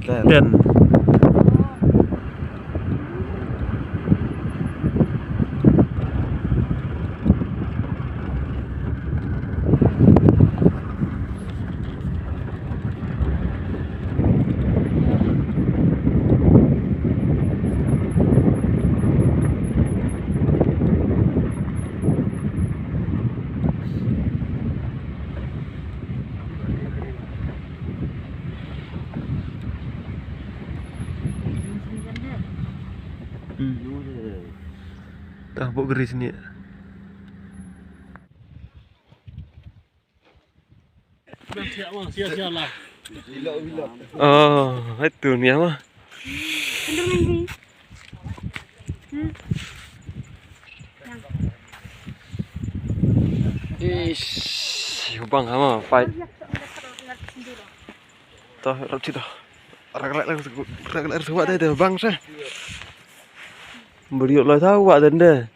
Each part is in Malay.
Den. Dah buat geris ni. Sia-sia lah. Oh, itu ni apa? Ish, bang sama fight. Toh, roti toh. Rag sebab dia bang sah. Beriuk lah tahu buat tanda.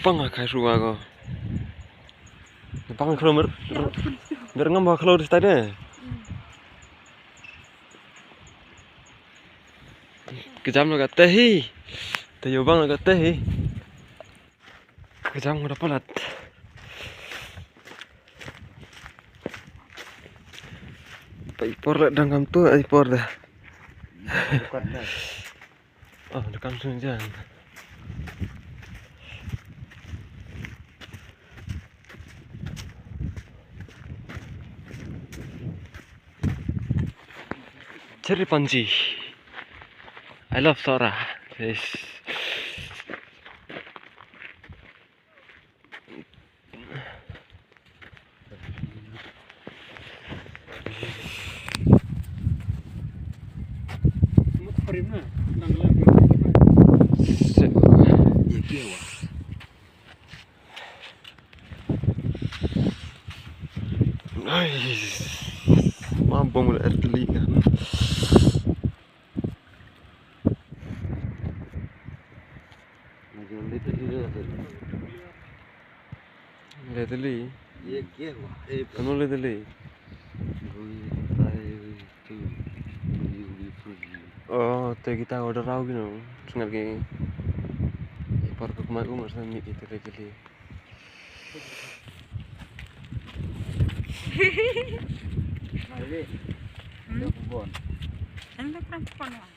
Bang akai suara ko. Bang kalau berengam bah kalau di tadi. Kejam lo kata hi. Tayo bang lo kata hi. Kejam udah pelat. Ipor lah dangam tu ipor dah. Oh, dekat sunjan. Cherry panji. I love Sora. Yes. Mampu mulai air telinga. Leteli. Anu leteli. Oh, tu kita order tahu gino. Sengal ke. Par ke kumai umur sama itu leteli. Anda perempuan lah.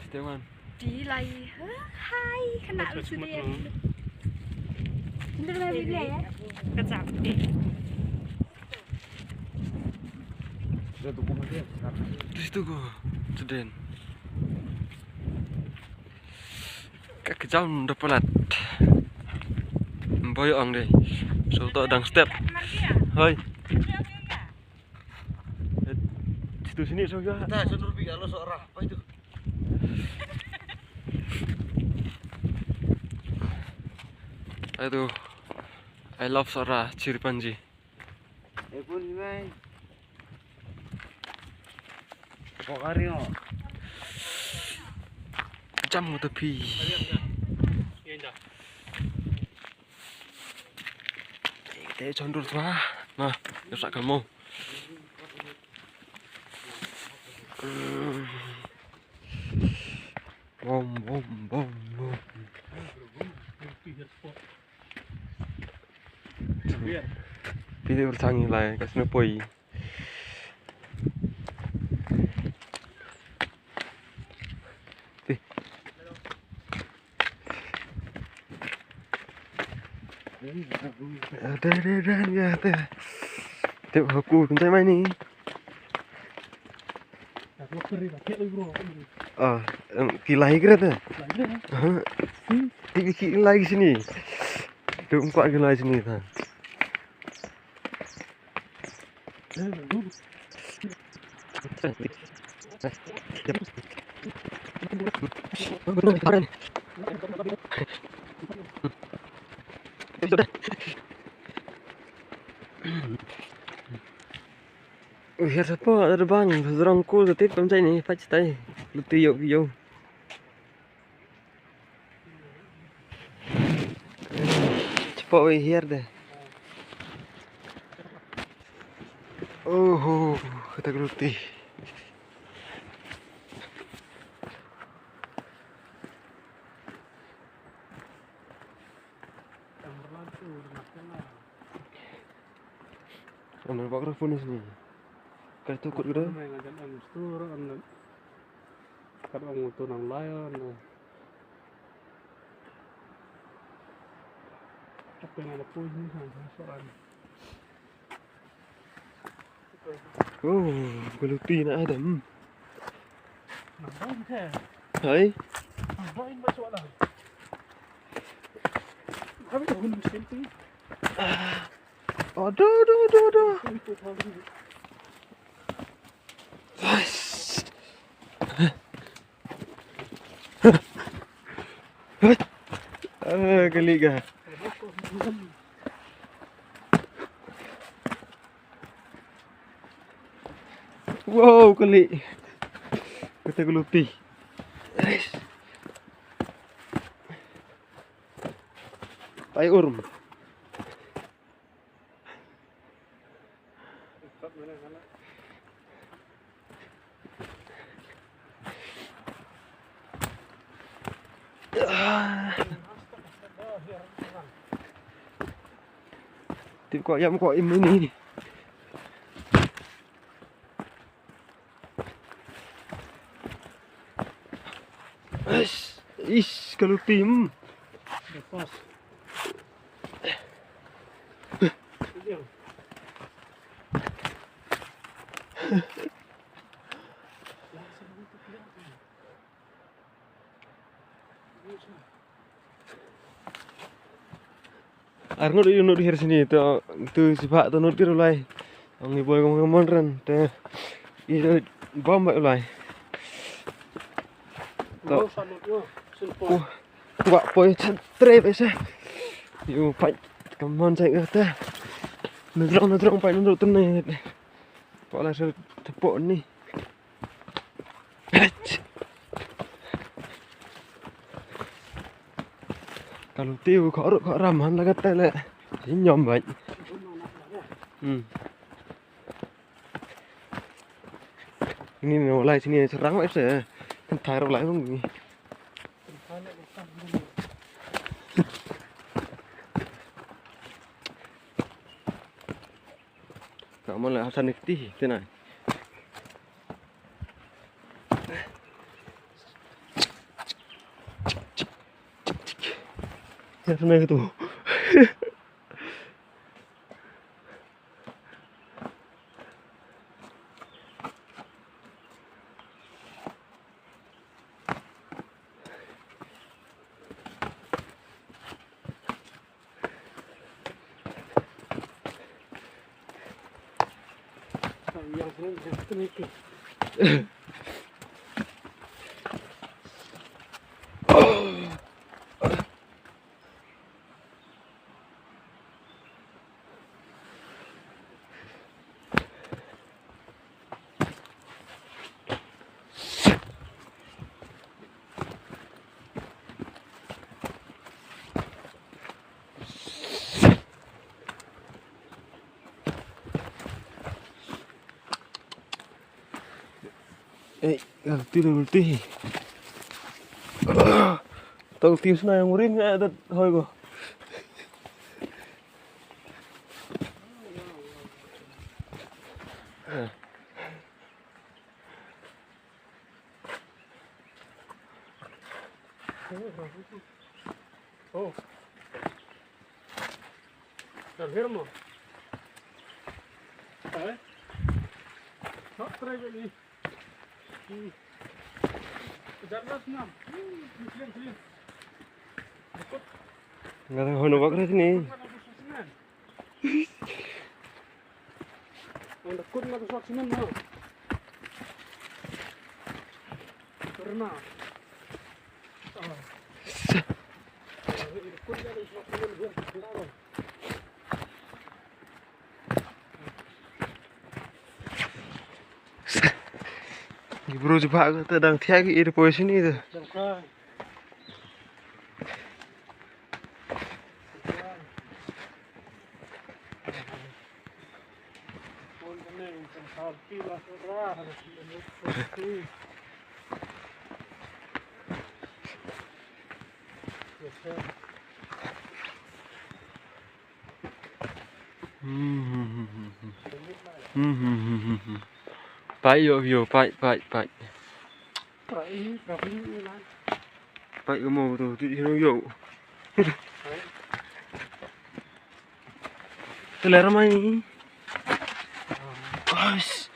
Stewan. Di lagi. Hai, kena lucu dia. Bener lagi dia ya. Kecap. Di situ ko, Suden. Kejam dah pelat. Boyong deh. So tak dang step. Hai. Situ sini so ya. Dah, sundur pergi kalau seorang apa itu? Aduh. I love Sora, ciri panji. Pun mai. Pokario. Jam mu tepi. Kita condor tu ah. Nah, rusak kamu. Bom bom bom bom. Pilih bersangi lah, kasih nepoi. Ada ya tu. Tengok aku kentai main ni. Ah, kilai ke tu? Kilai sini. Tu empat kilai sini kan. Hier siapa ada bang, orang cool tapi macam ni, patch tay, luti yuk yo. Cepat we here deh. Oh, kita geluti. Ambil mikrofon di sini. Kalau tukut gitu. Oh, geluti nak ada. Hai. Aduh. Keliga. Wow, keli. Kita geluti. Tai urm. Tìm có em ini. Kalau tim. Lepas. Arno di hari sini tu sifat tu nutir ulai. Ang ibu ngomong ran te. Itu bom ulai. Go sanut yo. Simple. Wah, poi tre pesa. Yo pai kamon sai kata. Nudrong pai nudrong tu ni. Pola ser tepuk ni. Kalau tiêu khó rầm là cái tay lại chỉ nhom vậy. Ini mau lai sini serang vậy sẽ thay đâu lại không? Kamu lại Hasan Nifty thế này. Ya sana gitu. Yang ini Ulti. Tao tiêu này ngurin nghe thật thôi cô. Oh. Dan hermo. Tak try ni. Jangan senang. Clean. Nggak tahu hono bakar sini. Ang dakot na sa sinan mo. Karena. Bro coba kita đang theo cái ide position ini tuh. Jaka. Baik yo, baik. Baik kamu tu, di sini yo. Telera mai. Hush.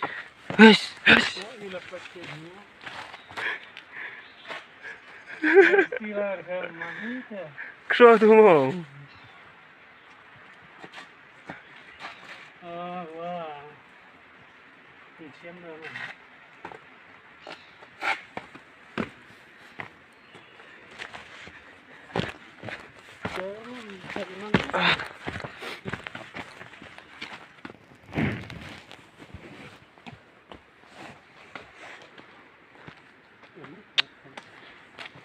Kau tu mau? Wah. Siam dah.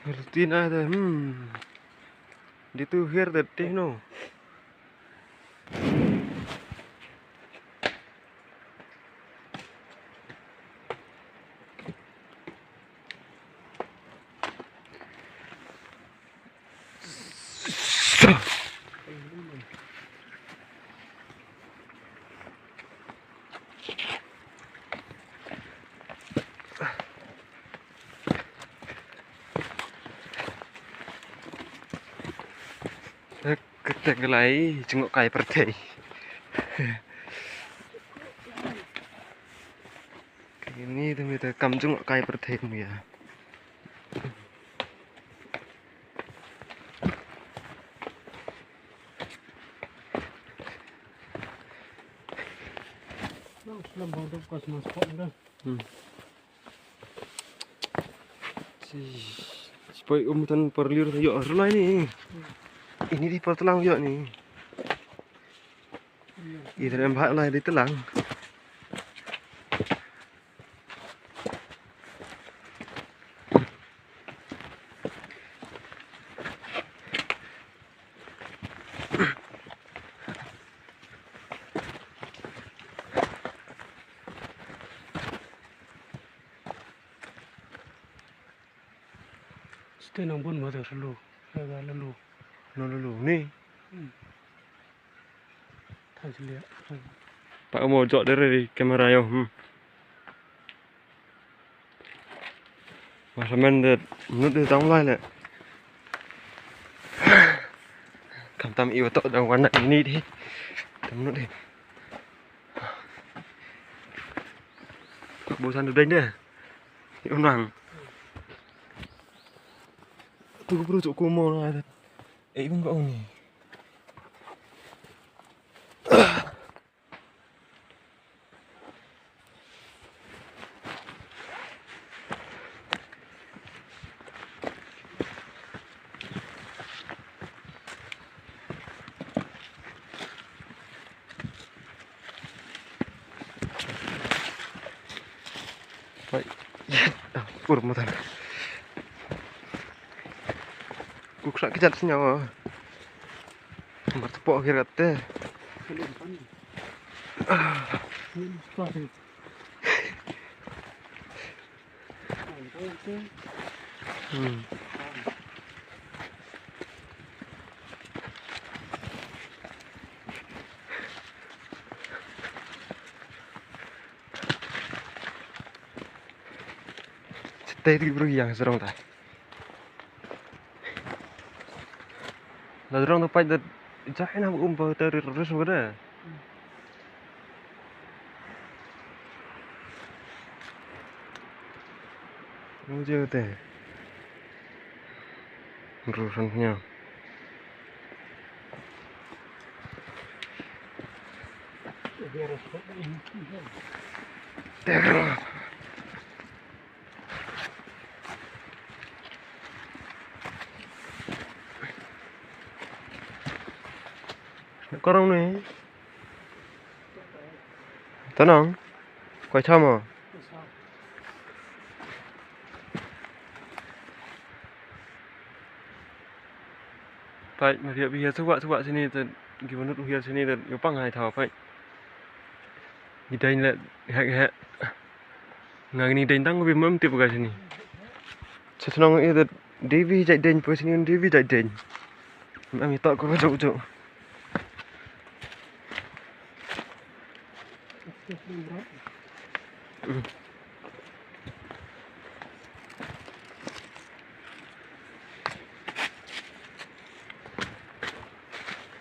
Rutin ada. Di tu here tadi no. Ketenggelai jngohkai pertai. Ini tu kita kham jngohkai pertai ya. Lambang tu kosmos kok dah. Supaya umutan perliur yo relai ni. Ini di pertelang yo ni. Ini dalam hak lah di telang. Stay nang pun mother lu. Laga lalu. Lalu ni. Thang lihat. Pak mau jok dari kamera yo. Masa men det menurut dia tahu lah le. Kham tam iu tok dah warna ini deh. Menurut dia. Bosan udah dia. Unang. Tu perlu cuk kumo lah. Pun kau ni. Baik. Kurang matan. Kuksak kejat senyawa. Nomor tepuk akhir kata. Stay di bro yang serong tak. Lalu orang tu pai dah jangan nak umpah terus mana. Mujur teh. Urusannya. Terus. Korang ni. Tenang. Kau sama. Baik, mari biar sebab sini dan gimana tu biar sini dan yo pang hai thau baik. Kita ini hak ngani dain tang lebih mem tipu kat sini. Sesenang itu Devi jai dain pas sini Devi jai dain. Kami tak kau jauh.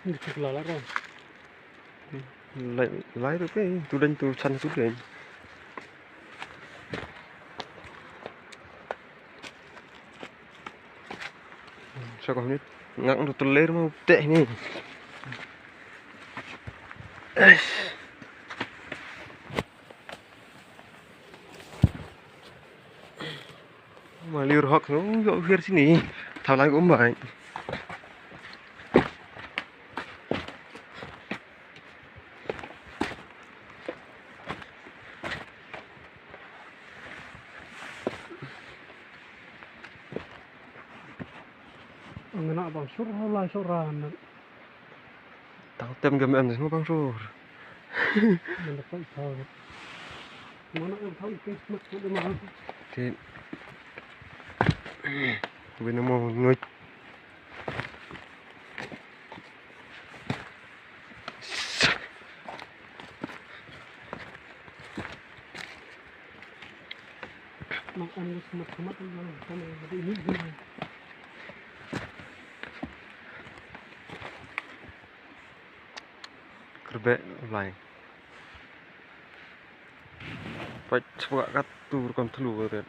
Ini kelala kan. Lai tu pe, tu dan tu san tu dan. Sao kau ni ngang tu teler mau teh ni. Mà liều học nó dội phía sini, thảo lại cũng vậy. Ngena bang surah lah surah. Tao tem game em semua bang sur. Mình phải thao. Mana em thao cái mất cái mà. Thì bên nó mau ngồi. Makan semat-semat kan ada ini. Kerbek lain. Phải buat katur kon telu tu.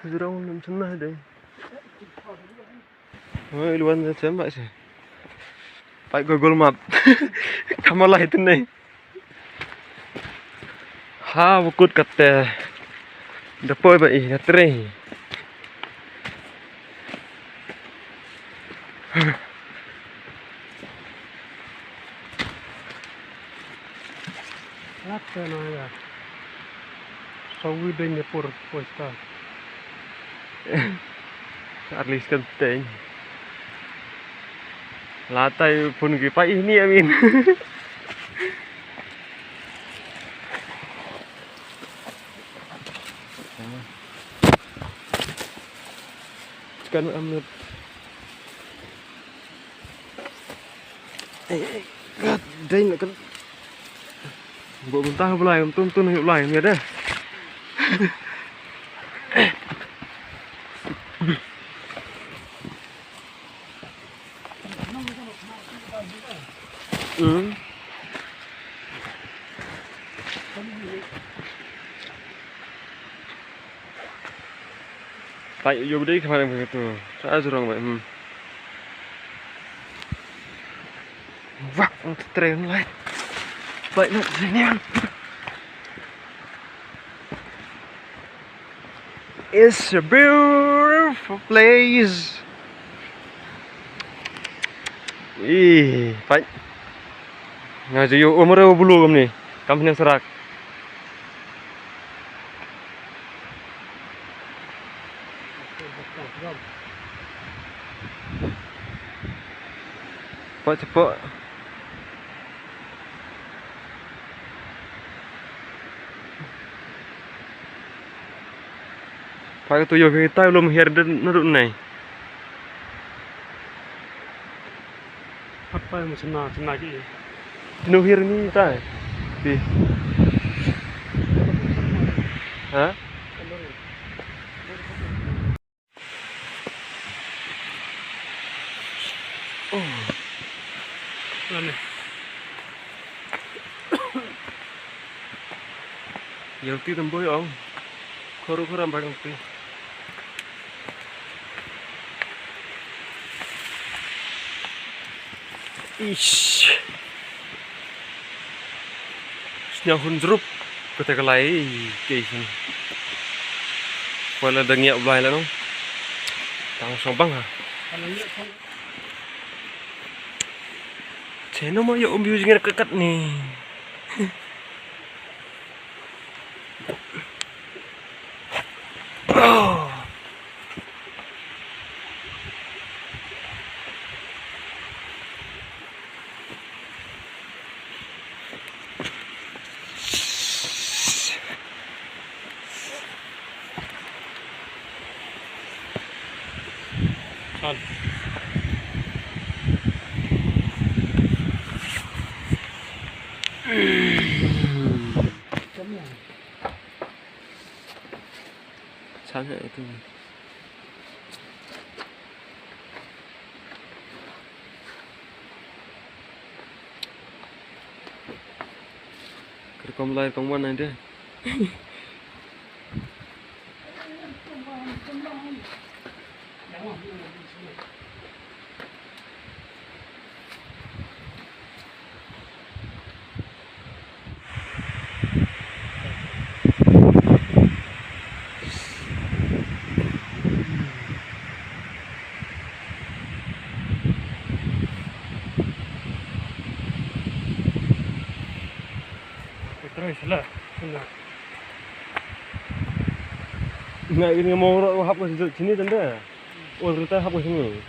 Tu orang nam senah deh. Oi luan macam apa sih? Phải Google Map. Kamu lah itu nih. Ha bukut kata. Depois vậy là tre. Lát cái này à. Sau khi đi nhập pur posta. At least kan teh. Latai pun kita ini amin. Kan amit. God, dang kan. Bộ ta hôm nay tun hiệu lại nhiệt đấy. Tại vô đi không phải là tu, sao rồi vậy? Vắt treo lại. Vậy nó gì nè? It's a beautiful place. Phải. Ngaji yo umur bulu kam ni. Kam yang serak. Cepat. Phải tôi vô tay lùm hiền đến nó đụng này. Apa yang senang je. Nó hiền ni tay. Di. Hah? Oh. Mana? Yang ti temboy ông. Khoro barang ti. Ish. Nyahun jerup ketika lai keisan. Wala dangiak belai lah dong. Tang sombang ha. Cheno mau yo umbi ujungnya kekat nih. Oh. tu. Kerekam lahir kong mana dia? Terus lah. Nggak ini mau hapus di sini tanda. Oh ternyata hapus sini.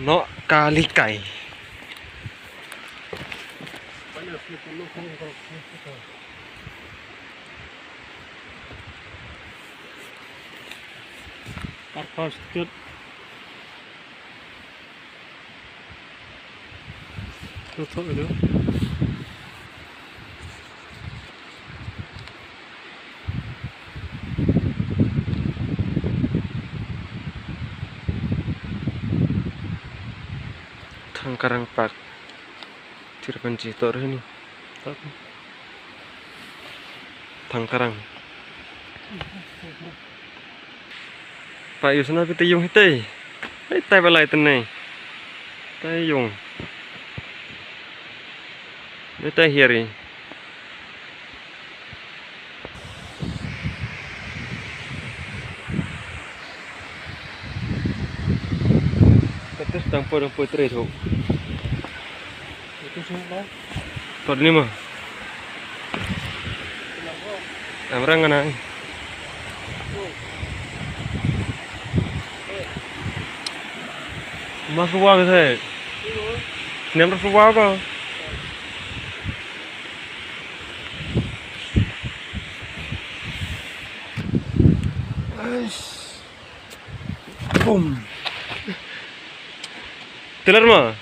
Nohkalikai. Karpos cut. Tutup itu. Tangkarang Park. Cirpan Citor ini. Tangkarang. Pak Yusna pita yung hitay. Ay tay balay tanay. Tay yung. May tay hiri. Terus tampor dan putri tu. Itu semua. Tot ni mah. Amrang ana. Mas ruwa ke saya? Nem ruwa ke? Boom. Telar mah.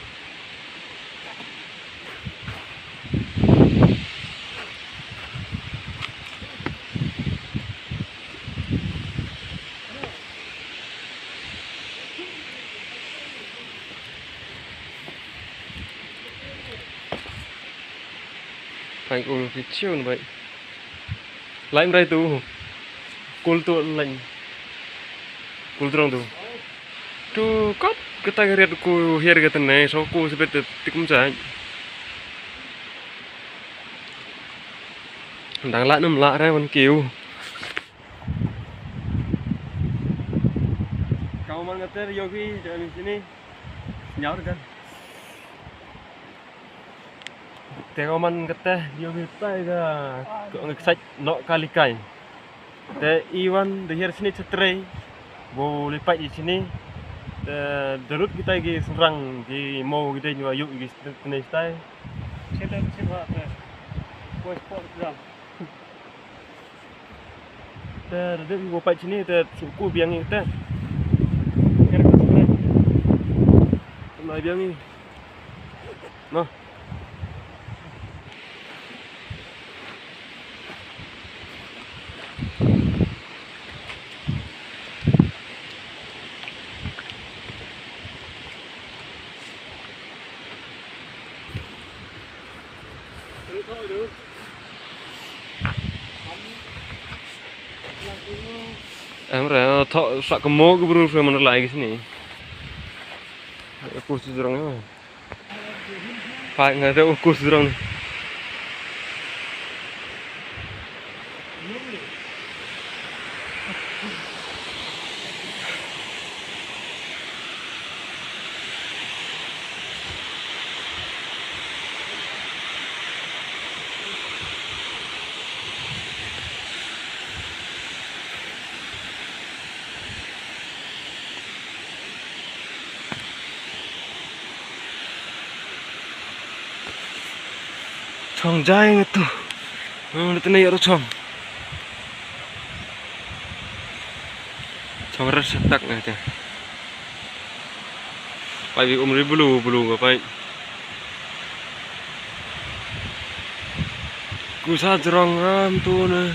Phải cùng phía chiều như vậy. Lạnh đây tu. Kul tu lạnh. Kul terang tu. Tu kat kita lihat ku hier kata nih, so ku seperti tikum saja. Đang lạ nằm lạ ra con kiều. Kau mana kata yogi di sini nyar kan? Tengok man kata yogi tay ka ngeksak Nohkalikai. Te Iwan dahir sini setray. Bo lipat di sini. Darut kita lagi serang di mau kita juga yuk di sini stay. Sedang siapa tu? Boys sport jam. Te darut bo lipat sini te suku biang ni te. Kira kira. Mai biang ni. Noh. Amra thọ sak kemo ke buru mana lagi sini. Aku sedurang. Pak ngada aku sedurang. Chong jai itu. Lihat ni ya chong. Sama setak aja. Pai umri bulu ga pai. Kusa jerong ram tu na.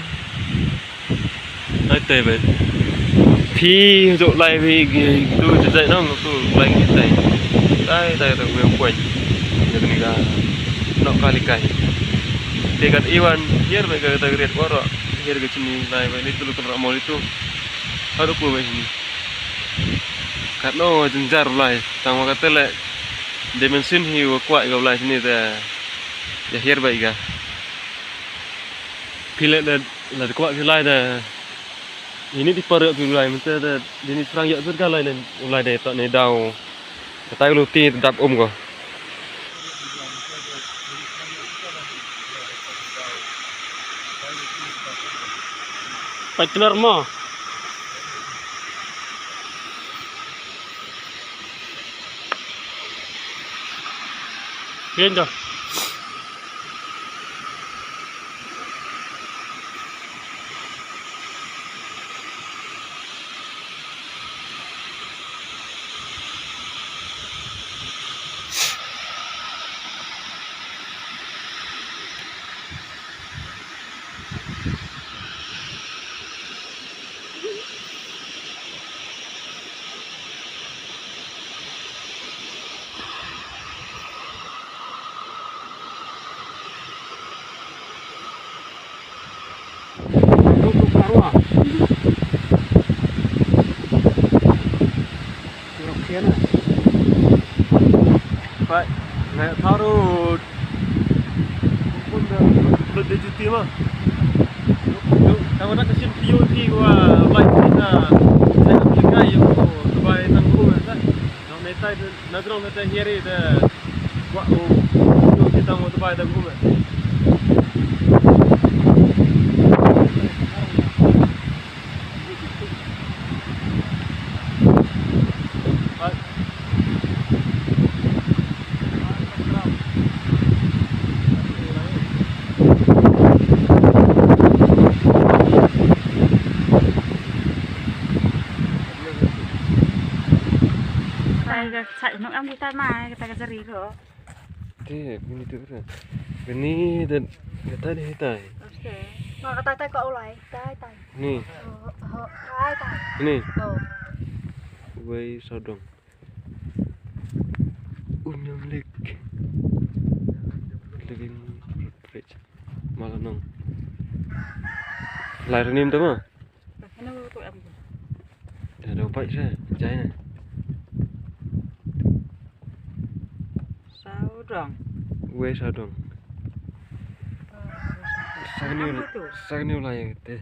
Ai tê vậy. Phi dụ lại vì tu dạy nó tu lại cái này. Đây tu yang quanh. Jadi ni ga Nohkalikai. Dekat Iwan, hier mereka kata lihat orang, hier ke sini lai, ini tu lukan ramol itu, harus pulang sini. Karena jenjar lai, tang kata le, dimension hiu kuat kau lai sini dah, ya hier baik ga. Pilih dah, lah kuat pilih dah. Ini di perut tu lai, mesti dah jenis perang yak tu lai dan lai dah tak nedau, kata lu ti tetap kau. Partner mo. Yan dah. Pak, nak taruh pun dah lebih cuti mah. Kamu nak kasih video ni gua like kita, saya ambil kaya tu, supaya tangguh kan? Nak metai, nak terus metai hari dah, gua tu kita mau supaya tangguh kan? Saya nak ambil tanah, kita cari ke. Teh, ini tu kan? Ini dan kata dia hitai. Okey. Nak kata kau ulai, tai. Ni, Tai. ini. Oh. Wei sodong. Unyam lek. Lagi fridge. Malanong. Lại niêm tấm à? Nó tụi em. Đâu vậy ra, trái này. Sao rong? Quê sao rong? Sao niêu lại thế?